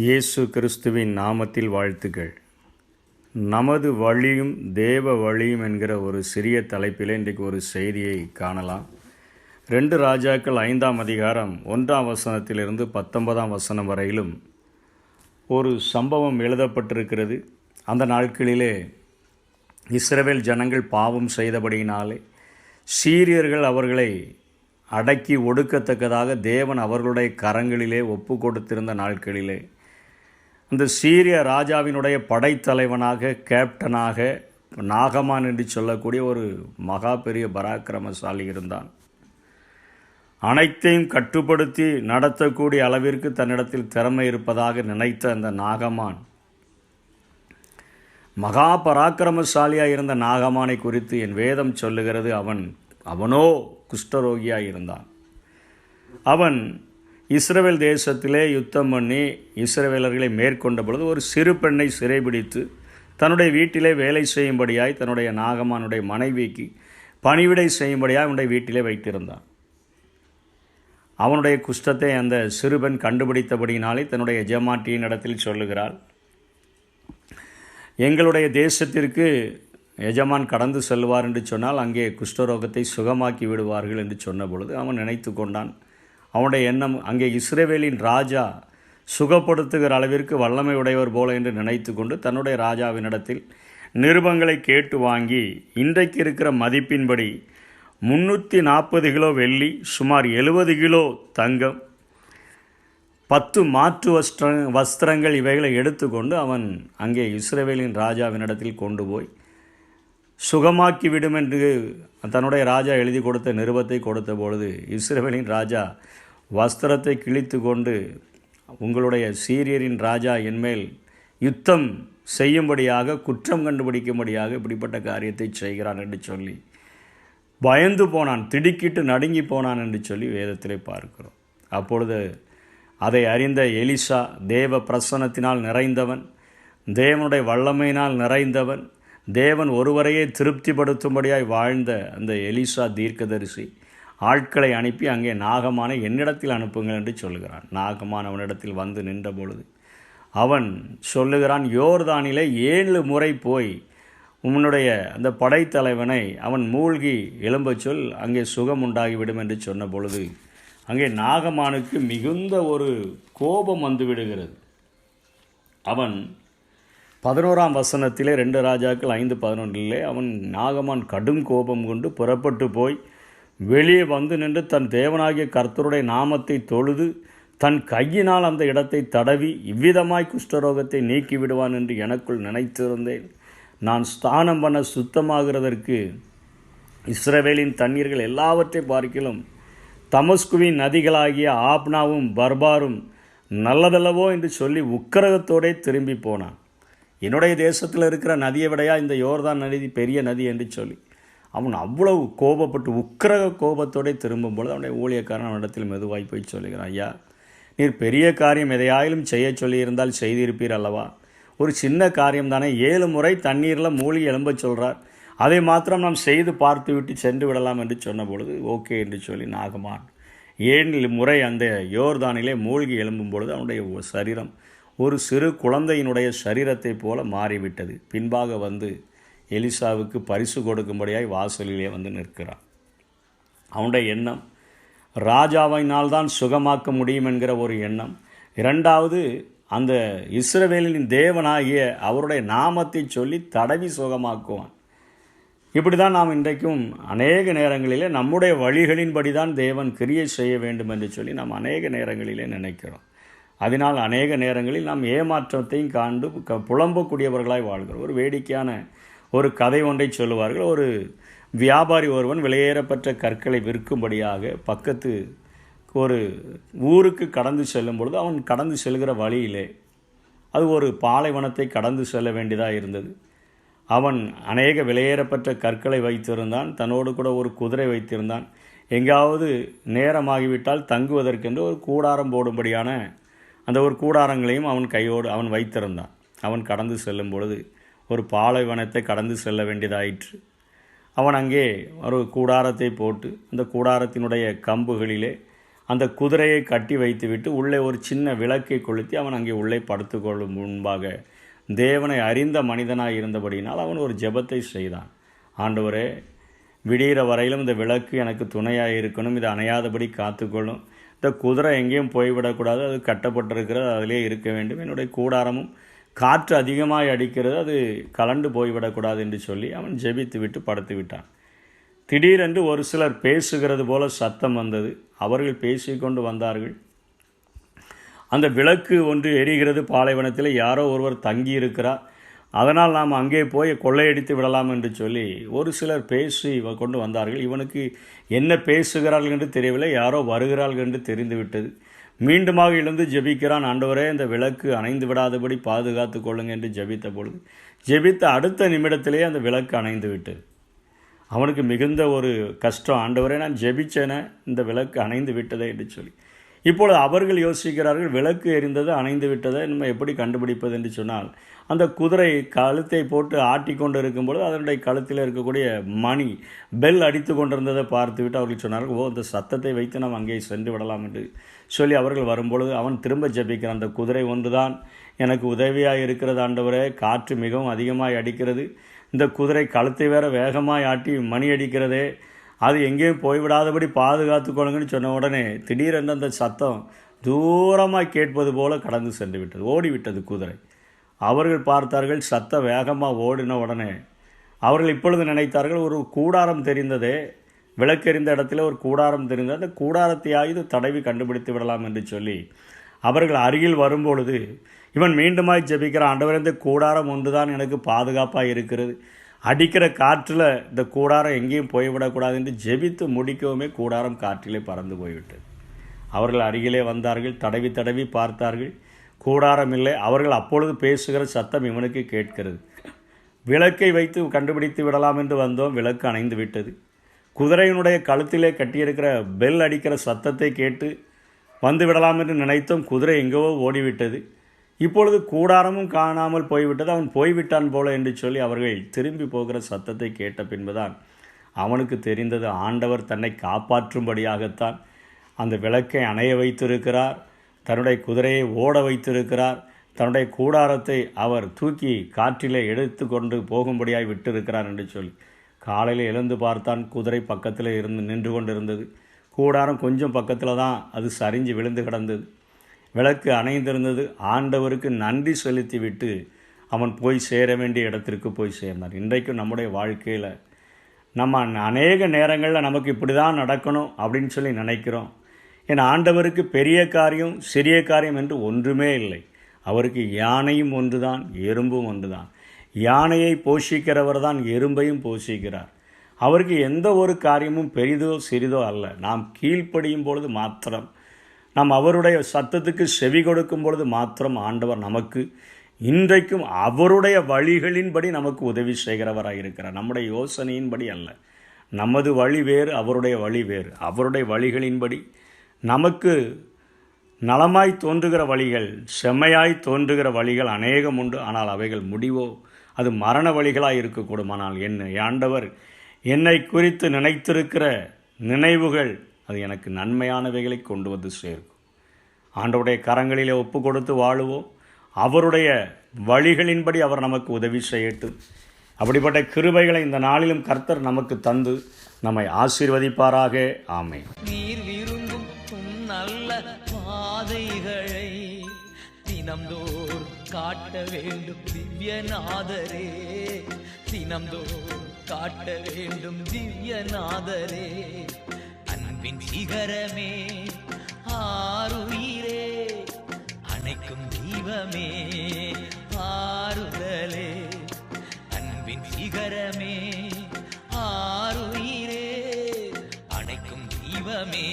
இயேசு கிறிஸ்துவின் நாமத்தில் வாழ்த்துக்கள். நமது வழியும் தேவ வழியும் என்கிற ஒரு சிறிய தலைப்பில் இன்றைக்கு ஒரு செய்தியை காணலாம். 2 ராஜாக்கள் 5ஆம் அதிகாரம் 1ஆம் வசனத்திலிருந்து 19ஆம் வசனம் வரையிலும் ஒரு சம்பவம் எழுதப்பட்டிருக்கிறது. அந்த நாட்களிலே இஸ்ரவேல் ஜனங்கள் பாவம் செய்தபடியினாலே சீரியர்கள் அவர்களை அடக்கி ஒடுக்கத்தக்கதாக தேவன் அவர்களுடைய கரங்களிலே ஒப்பு கொடுத்திருந்த நாட்களிலே அந்த சீரிய ராஜாவினுடைய படைத்தலைவனாக கேப்டனாக நாகமான் என்று சொல்லக்கூடிய ஒரு மகா பெரிய பராக்கிரமசாலி இருந்தான். அனைத்தையும் கட்டுப்படுத்தி நடத்தக்கூடிய அளவிற்கு தன்னிடத்தில் திறமை இருப்பதாக நினைத்த அந்த நாகமான், மகா பராக்கிரமசாலியாக இருந்த நாகமானை குறித்து என் வேதம் சொல்லுகிறது, அவனோ குஷ்டரோகியாக இருந்தான். அவன் இஸ்ரவேல் தேசத்திலே யுத்தம் பண்ணி இஸ்ரவேலர்களை மேற்கொண்ட பொழுது ஒரு சிறு பெண்ணை சிறைபிடித்து தன்னுடைய வீட்டிலே வேலை செய்யும்படியாய் தன்னுடைய நாகமானுடைய மனைவிக்கு பணிவிடை செய்யும்படியாய் அவனுடைய வீட்டிலே வைத்திருந்தான். அவனுடைய குஷ்டத்தை அந்த சிறுபெண் கண்டுபிடித்தபடியினாலே தன்னுடைய எஜமாட்டியின் இடத்தில் சொல்லுகிறாள், எங்களுடைய தேசத்திற்கு எஜமான் கடந்து செல்வார் என்று சொன்னால் அங்கே குஷ்டரோகத்தை சுகமாக்கி விடுவார்கள் என்று சொன்ன பொழுது அவன் நினைத்து கொண்டான். அவனுடைய எண்ணம் அங்கே இஸ்ரவேலின் ராஜா சுகப்படுத்துகிற அளவிற்கு வல்லமை உடையவர் போல என்று நினைத்து கொண்டு தன்னுடைய ராஜாவினிடத்தில் நிருபங்களை கேட்டு வாங்கி இன்றைக்கு இருக்கிற மதிப்பின்படி 340 கிலோ வெள்ளி, சுமார் 70 கிலோ தங்கம், 10 மாற்று வஸ்திரங்கள் இவைகளை எடுத்துக்கொண்டு அவன் அங்கே இஸ்ரவேலின் ராஜாவினிடத்தில் கொண்டு போய் சுகமாக்கிவிடும் என்று தன்னுடைய ராஜா எழுதி கொடுத்த நிருபத்தை கொடுத்த பொழுது இஸ்ரவேலின் ராஜா வஸ்திரத்தை கிழித்து கொண்டு, உங்களுடைய சீரியரின் ராஜா என்மேல் யுத்தம் செய்யும்படியாக குற்றம் கண்டுபிடிக்கும்படியாக இப்படிப்பட்ட காரியத்தை செய்கிறான் என்று சொல்லி பயந்து போனான், திடுக்கிட்டு நடுங்கி போனான் என்று சொல்லி வேதத்திலே பார்க்கிறோம். அப்பொழுது அதை அறிந்த எலிசா, தேவ பிரசன்னத்தினால் நிறைந்தவன், தேவனுடைய வல்லமையினால் நிறைந்தவன், தேவன் ஒருவரையே திருப்திப்படுத்தும்படியாய் வாழ்ந்த அந்த எலிசா தீர்க்கதரிசி ஆட்களை அனுப்பி அங்கே நாகமானை என்னிடத்தில் அனுப்புங்கள் என்று சொல்லுகிறான். நாகமான் அவனிடத்தில் வந்து நின்ற பொழுது அவன் சொல்லுகிறான், யோர்தானிலே 7 முறை போய் உன்னுடைய அந்த படைத்தலைவனை அவன் மூழ்கி எழும்பச் சொல், அங்கே சுகம் உண்டாகிவிடும் என்று சொன்ன பொழுது அங்கே நாகமானுக்கு மிகுந்த ஒரு கோபம் வந்து விடுகிறது. அவன் 11ஆம் வசனத்திலே 2 ராஜாக்கள் 5:11 அவன் நாகமான் கடும் கோபம் கொண்டு புறப்பட்டு போய் வெளியே வந்து நின்று தன் தேவனாகிய கர்த்தருடைய நாமத்தை தொழுது தன் கையினால் அந்த இடத்தை தடவி இவ்விதமாய் குஷ்டரோகத்தை நீக்கி விடுவான் என்று எனக்குள் நினைத்திருந்தேன். நான் ஸ்தானம் பண்ண சுத்தமாகிறதற்கு இஸ்ரவேலின் தண்ணீர்கள் எல்லாவற்றை பார்க்கிலும் தமஸ்குவின் நதிகளாகிய ஆப்னாவும் பர்பாரும் நல்லதல்லவோ என்று சொல்லி உக்கிரகத்தோடே திரும்பி போனான். என்னுடைய தேசத்தில் இருக்கிற நதியை விடையா இந்த யோர்தான் நதி பெரிய நதி என்று சொல்லி அவன் அவ்வளவு கோபப்பட்டு உக்கிரக கோபத்தோடு திரும்பும் பொழுது அவனுடைய ஊழியக்காரன் அவனிடத்தில் மெதுவாய் போய் சொல்லுகிறான், ஐயா, நீர் பெரிய காரியம் எதையாயிலும் செய்ய சொல்லியிருந்தால் செய்திருப்பீர் அல்லவா? ஒரு சின்ன காரியம் தானே, 7 முறை தண்ணீரில் மூழ்கி எழும்பச் சொல்கிறார், அதை மாத்திரம் நாம் செய்து பார்த்து விட்டு சென்று விடலாம் என்று சொன்ன பொழுது ஓகே என்று சொல்லி நாகமான் 7 முறை அந்த யோர்தானிலே மூழ்கி எழும்பும் பொழுது அவனுடைய சரீரம் ஒரு சிறு குழந்தையினுடைய சரீரத்தை போல மாறிவிட்டது. பின்பாக வந்து எலிசாவுக்கு பரிசு கொடுக்கும்படியாய் வாசலிலே வந்து நிற்கிறான். அவனுடைய எண்ணம் ராஜாவினால் தான் சுகமாக்க முடியும் என்கிற ஒரு எண்ணம். 2வது, அந்த இஸ்ரவேலின் தேவனாகிய அவருடைய நாமத்தை சொல்லி தடவி சுகமாக்குவான். இப்படி தான் நாம் இன்றைக்கும் அநேக நேரங்களிலே நம்முடைய வழிகளின்படி தான் தேவன் கிரியை செய்ய வேண்டும் என்று சொல்லி நாம் அநேக நேரங்களிலே நினைக்கிறோம். அதனால் அநேக நேரங்களில் நாம் ஏமாற்றத்தையும் காண்டு புலம்பக்கூடியவர்களாய் வாழ்கிறோம். ஒரு வேடிக்கையான ஒரு கதை ஒன்றை சொல்லுவார்கள். ஒரு வியாபாரி ஒருவன் விலையேறப்பட்ட கற்களை விற்கும்படியாக பக்கத்து ஒரு ஊருக்கு கடந்து செல்லும் பொழுது அவன் கடந்து செல்கிற வழியிலே அது ஒரு பாலைவனத்தை கடந்து செல்ல வேண்டியதாக இருந்தது. அவன் அநேக விலையேறப்பட்ட கற்களை வைத்திருந்தான், தன்னோடு கூட ஒரு குதிரை வைத்திருந்தான். எங்காவது நேரமாகிவிட்டால் தங்குவதற்கென்று ஒரு கூடாரம் போடும்படியான அந்த ஒரு கூடாரங்களையும் அவன் கையோடு அவன் வைத்திருந்தான். அவன் கடந்து செல்லும் பொழுது ஒரு பாலைவனத்தை கடந்து செல்ல வேண்டியதாயிற்று. அவன் அங்கே ஒரு கூடாரத்தை போட்டு அந்த கூடாரத்தினுடைய கம்புகளிலே அந்த குதிரையை கட்டி வைத்துவிட்டு உள்ளே ஒரு சின்ன விளக்கை கொளுத்தி அவன் அங்கே உள்ளே படுத்துக்கொள்ளும் முன்பாக தேவனை அறிந்த மனிதனாக இருந்தபடியினால் அவன் ஒரு ஜெபத்தை செய்தான். ஆண்டவரே, விடிகிற வரையிலும் இந்த விளக்கு எனக்கு துணையாக இருக்கணும், இது அணையாதபடி காத்துக்கொள்ளும், இந்த குதிரை எங்கேயும் போய்விடக்கூடாது, அது கட்டப்பட்டிருக்கிறது, அதிலே இருக்க வேண்டும், என்னுடைய கூடாரமும் காற்று அதிகமாக அடிக்கிறது, அது கலண்டு போய்விடக்கூடாது என்று சொல்லி அவன் ஜெபித்து விட்டு படுத்து விட்டான். திடீரென்று ஒரு சிலர் பேசுகிறது போல சத்தம் வந்தது. அவர்கள் பேசிக்கொண்டு வந்தார்கள். அந்த விளக்கு ஒன்று எரிகிறது, பாலைவனத்தில் யாரோ ஒருவர் தங்கி இருக்கிறார், அதனால் நாம் அங்கே போய் கொள்ளையடித்து விடலாம் என்று சொல்லி ஒரு சிலர் பேசி கொண்டு வந்தார்கள். இவனுக்கு என்ன பேசுகிறார்கள் என்று தெரியவில்லை, யாரோ வருகிறார்கள் என்று தெரிந்துவிட்டது. மீண்டுமாக எழுந்து ஜெபிக்கிறான். ஆண்டவரே, இந்த விளக்கு அணைந்து விடாதபடி பாதுகாத்து கொள்ளுங்க என்று ஜெபித்த பொழுது ஜெபித்த அடுத்த நிமிடத்திலே அந்த விளக்கு அணைந்து விட்டது. அவனுக்கு மிகுந்த ஒரு கஷ்டம். ஆண்டவரே, நான் ஜெபிச்சேனே, இந்த விளக்கு அணைந்து விட்டதே என்று சொல்லி. இப்பொழுது அவர்கள் யோசிக்கிறார்கள், விளக்கு எரிந்தது, அணைந்து விட்டதை நம்ம எப்படி கண்டுபிடிப்பது என்று சொன்னால், அந்த குதிரை கழுத்தை போட்டு ஆட்டி கொண்டு இருக்கும்பொழுது அதனுடைய கழுத்தில் இருக்கக்கூடிய மணி பெல் அடித்து கொண்டிருந்ததை பார்த்துவிட்டு அவர்கள் சொன்னார்கள், ஓ, இந்த சத்தத்தை வைத்து நாம் அங்கே சென்று விடலாம் என்று சொல்லி அவர்கள் வரும்பொழுது அவன் திரும்ப ஜெபிக்கிறான். அந்த குதிரை ஒன்று தான் எனக்கு உதவியாக இருக்கிறது ஆண்டவரே, காற்று மிகவும் அதிகமாக அடிக்கிறது, இந்த குதிரை கழுத்தை வேற வேகமாக ஆட்டி மணி அடிக்கிறதே, அது எங்கேயும் போய்விடாதபடி பாதுகாத்து கொள்ளுங்கன்னு சொன்ன உடனே திடீரென்று அந்த சத்தம் தூரமாக கேட்பது போல கடந்து சென்று விட்டது, ஓடிவிட்டது குதிரை. அவர்கள் பார்த்தார்கள், சத்தம் வேகமாக ஓடின உடனே அவர்கள் இப்பொழுது நினைத்தார்கள், ஒரு கூடாரம் தெரிந்ததே, விளக்கெறிந்த இடத்துல ஒரு கூடாரம் தெரிந்தது, அந்த கூடாரத்தையாவது தடவி கண்டுபிடித்து விடலாம் என்று சொல்லி அவர்கள் அருகில் வரும்பொழுது இவன் மீண்டுமாய் ஜெபிக்கிறான். ஆண்டவரே, இந்த கூடாரம் ஒன்று தான் எனக்கு பாதுகாப்பாக இருக்கிறது, அடிக்கிற காற்றில் இந்த கூடாரம் எங்கேயும் போய்விடக்கூடாது என்று ஜெபித்து முடிக்கவுமே கூடாரம் காற்றிலே பறந்து போய்விட்டது. அவர்கள் அருகிலே வந்தார்கள், தடவி தடவி பார்த்தார்கள், கூடாரம் இல்லை. அவர்கள் அப்பொழுது பேசுகிற சத்தம் இவனுக்கு கேட்கிறது. விளக்கை வைத்து கண்டுபிடித்து விடலாம் என்று வந்தோம், விளக்கு அணைந்து விட்டது. குதிரையினுடைய கழுத்திலே கட்டியிருக்கிற பெல் அடிக்கிற சத்தத்தை கேட்டு வந்து விடலாம் என்று நினைத்தோம், குதிரை எங்கோ ஓடிவிட்டது. இப்பொழுது கூடாரமும் காணாமல் போய்விட்டது, அவன் போய்விட்டான் போல என்று சொல்லி அவர்கள் திரும்பி போகிற சத்தத்தை கேட்ட பின்புதான் அவனுக்கு தெரிந்தது, ஆண்டவர் தன்னை காப்பாற்றும்படியாகத்தான் அந்த விளக்கை அணைய வைத்திருக்கிறார், தன்னுடைய குதிரையை ஓட வைத்திருக்கிறார், தன்னுடைய கூடாரத்தை அவர் தூக்கி காற்றிலே எடுத்து கொண்டு போகும்படியாய் விட்டிருக்கிறார் என்று சொல்லி காலையில் எழுந்து பார்த்தான். குதிரை பக்கத்தில் நின்று கொண்டு இருந்தது. கூடாரம் கொஞ்சம் பக்கத்தில் தான் அது சரிஞ்சு விழுந்து கிடந்தது. விளக்கு அணைந்திருந்தது. ஆண்டவருக்கு நன்றி செலுத்திவிட்டு அவன் போய் சேர வேண்டிய இடத்திற்கு போய் சேர்ந்தான். இன்றைக்கும் நம்முடைய வாழ்க்கையில் நம்ம அநேக நேரங்களில் நமக்கு இப்படி தான் நடக்கணும் அப்படின்னு சொல்லி நினைக்கிறோம். ஏன்னா ஆண்டவருக்கு பெரிய காரியம் சிறிய காரியம் என்று ஒன்றுமே இல்லை. அவருக்கு யானையும் ஒன்று தான், எறும்பும் ஒன்று தான். யானையை போஷிக்கிறவர் தான் எறும்பையும் போஷிக்கிறார். அவருக்கு எந்த ஒரு காரியமும் பெரிதோ சிறிதோ அல்ல. நாம் கீழ்ப்படியும் பொழுது மாத்திரம், நாம் அவருடைய சத்தத்துக்கு செவி கொடுக்கும் பொழுது மாத்திரம் ஆண்டவர் நமக்கு இன்றைக்கும் அவருடைய வழிகளின்படி நமக்கு உதவி செய்கிறவராக இருக்கிறார். நம்முடைய யோசனையின்படி அல்ல. நமது வழி வேறு, அவருடைய வழி வேறு. அவருடைய வழிகளின்படி நமக்கு நலமாய் தோன்றுகிற வழிகள், செம்மையாய் தோன்றுகிற வழிகள் அநேகம் உண்டு. ஆனால் அவைகள் முடிவோ அது மரண வழிகளாக இருக்கக்கூடும். ஆனால் ஆண்டவர் என்னை குறித்து நினைத்திருக்கிற நினைவுகள் அது எனக்கு நன்மையானவைகளை கொண்டு வந்து சேர்க்கும். ஆண்டவருடைய கரங்களிலே ஒப்பு கொடுத்து வாழுவோம். அவருடைய வழிகளின்படி அவர் நமக்கு உதவி செய்யட்டும். அப்படிப்பட்ட கிருபைகளை இந்த நாளிலும் கர்த்தர் நமக்கு தந்து நம்மை ஆசீர்வதிப்பாராக. ஆமென். நீர் விரும்பும் நல்ல பாதைகளை தினம்தோறும் காட்ட வேண்டும் திவ்யநாதரே, தினம்தோறும் காட்ட வேண்டும் திவ்யநாதரே. அன்பின் சிகரமே, ஆருயிரே, அணைக்கும் தெய்வமே, ஆறுதலே. அன்பின் சிகரமே, ஆருயிரே, அணைக்கும் தெய்வமே,